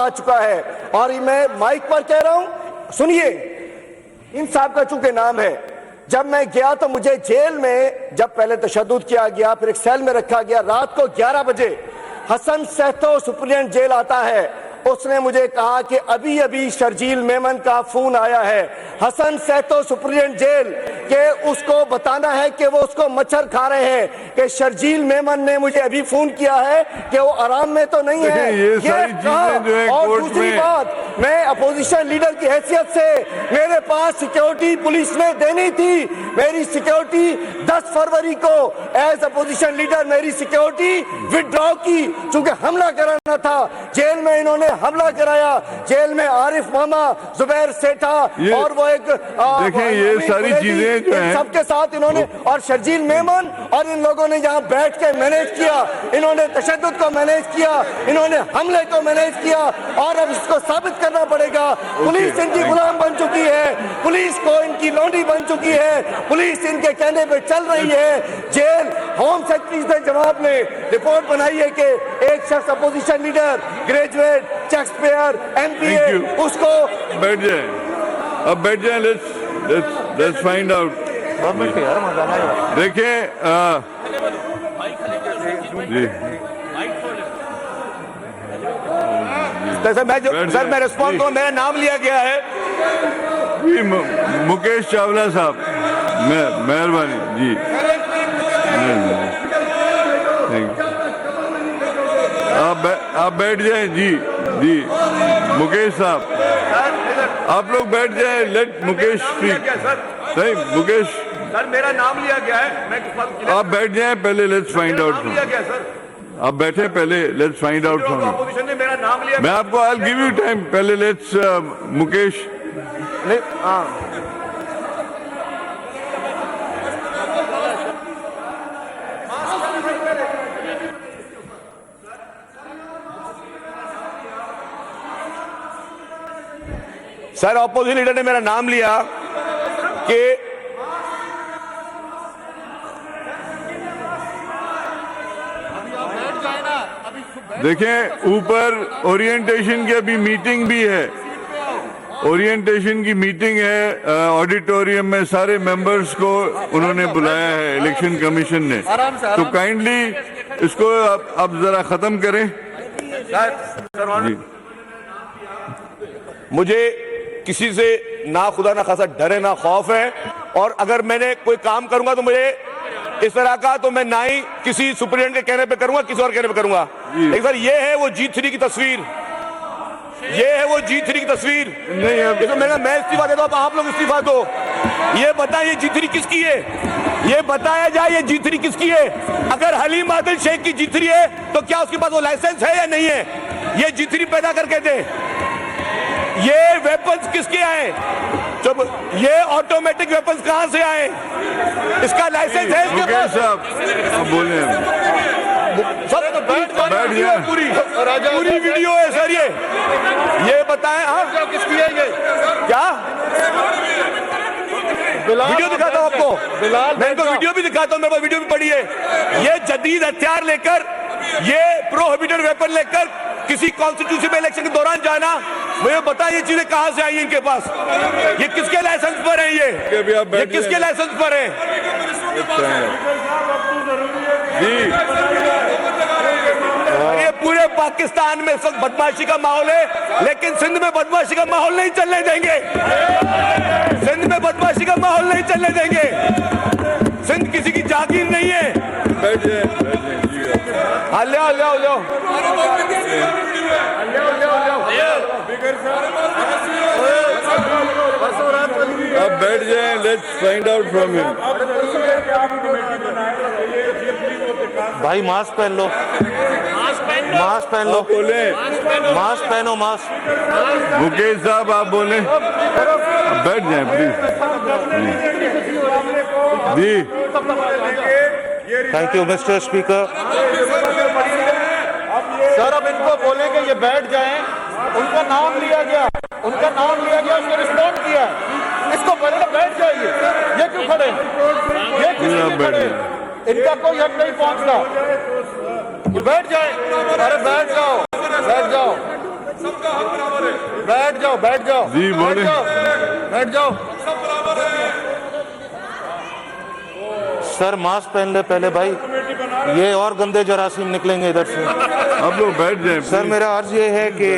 आ चुका है। और मैं माइक पर कह रहा हूं, सुनिए, इन साहब का चूंकि नाम है, जब मैं गया तो मुझे जेल में जब पहले तशद्दुद किया गया, फिर एक सेल में रखा गया। रात को 11 बजे हसन सहतो सुप्रीडेंट जेल आता है, उसने मुझे कहा कि अभी अभी शर्जील मेमन का फोन आया है हसन सहतो सुप्रीडेंट जेल के, उसको बताना है कि वो उसको मच्छर खा रहे हैं, कि शर्जील मेमन ने मुझे अभी फोन किया है कि वो आराम में तो नहीं है। ये सारी चीजें जो है और दूसरी बात, मैं अपोजिशन लीडर की हैसियत से मेरे पास सिक्योरिटी पुलिस ने देनी थी। मेरी सिक्योरिटी 10 फरवरी को एज अपोजिशन लीडर मेरी सिक्योरिटी विड्रॉ की, चूंकि हमला कराना था। जेल में इन्होंने हमला कराया, जेल में आरिफ मामा, जुबैर सेठा और वो एक देखें ये सारी चीजें जो हैं सबके साथ इन्होंने, और शर्जील मेमन और इन लोगों ने यहाँ बैठ के मैनेज किया, इन्होंने तशद्दुद को मैनेज किया, इन्होंने हमले को मैनेज किया। और अब इसको साबित करना पड़ेगा। पुलिस इनकी गुलाम बन चुकी है, पुलिस को इनकी लौंडी बन चुकी है, पुलिस इनके कहने पे चल रही है। जेल होम सेक्रेटरी से जवाब ने रिपोर्ट बनाई है कि एक शख्स opposition leader, graduate, Shakespeare, MPA, उसको बैठ जाए, अब बैठ जाए, लेट्स फाइंड आउट। देखिए जी सर मैं रिस्पॉन्स को मेरा नाम लिया गया है जी, मुकेश चावला साहब, मेहरबानी जी, आप बैठ जाएं जी मुकेश साहब, आप लोग बैठ जाएं, लेट मुकेश स्पीक। नहीं मुकेश सर मेरा नाम लिया गया है, आप बैठ जाएं पहले, लेट्स फाइंड आउट। आप बैठे पहले, let's find out from opposition ने मेरा नाम लिया। मैं आपको आई गिव यू टाइम, पहले let's Mukesh. Sir opposition leader ने मेरा नाम लिया कि देखें ऊपर ओरिएंटेशन की अभी मीटिंग भी है, ओरिएंटेशन की मीटिंग है ऑडिटोरियम में, सारे मेंबर्स को उन्होंने बुलाया है इलेक्शन कमीशन ने, तो काइंडली इसको अब जरा खत्म करें। सर मुझे किसी से ना खुदा ना खासा डर है ना खौफ है, और अगर मैंने कोई काम करूंगा तो मुझे इस तरह का तो मैं ना ही किसी सुप्रीडेंट के कहने पे करूंगा, किसी और कहने पे करूंगा। लेकिन सर ये है वो G3 की तस्वीर, ये है वो G3 की तस्वीर। नहीं तो मैं इस्तीफा देता हूं, आप लोग इस्तीफा दो। ये बताइए G3 किसकी है, ये बताया जाए ये G3 किसकी है। अगर हलीम आदिल शेख की G3 है तो क्या उसके पास वो लाइसेंस है या नहीं है, ये G3 पैदा करके दे। ये वेपन्स किसके आए, जब ये ऑटोमेटिक वेपन्स कहां से आए, इसका लाइसेंस है इसके पास। साहब बोले सर तो पूरी वीडियो है सर, ये बताएं हाँ किसकी है, ये क्या वीडियो दिखाता हूं आपको, मैं इनको वीडियो भी दिखाता हूं, मेरे पास वीडियो भी पड़ी है। ये जदीद हथियार लेकर, ये प्रोहिबिटेड वेपन लेकर किसी कॉन्स्टिट्यूशन में इलेक्शन के दौरान जाना, मुझे बता ये चीजें कहां से आई है इनके पास, ये किसके लाइसेंस पर है, ये किसके लाइसेंस पर है जी। ये पूरे पाकिस्तान में इस वक्त बदमाशी का माहौल है, लेकिन सिंध में बदमाशी का माहौल नहीं चलने देंगे, सिंध में बदमाशी का माहौल नहीं चलने देंगे। सिंध किसी की जागीर नहीं है। अब बैठ जाएं, let's find out from him. भाई मास्क पहन लो, मास्क पहन लो, बोले मास्क पहनो, मास्क। मुकेश साहब आप बोले, बैठ जाएं प्लीज जी। Thank you mister speaker. Sir अब इनको बोले कि ये बैठ जाएं, उनका नाम लिया गया, उसने रिस्पॉन्ड किया, इसको बोले बैठ जाइए, ये क्यों खड़े, ये किस लिए खड़े, इनका कोई हक नहीं पहुंचता, बैठ जाए, अरे बैठ जाओ, बैठ जाओ, बैठ जाओ, जी, बोले। बैठ जाओ। सर मास्क पहन ले पहले भाई, ये और गंदे जरासीम निकलेंगे इधर से। आप लोग बैठ जाएं सर please। मेरा अर्ज ये है कि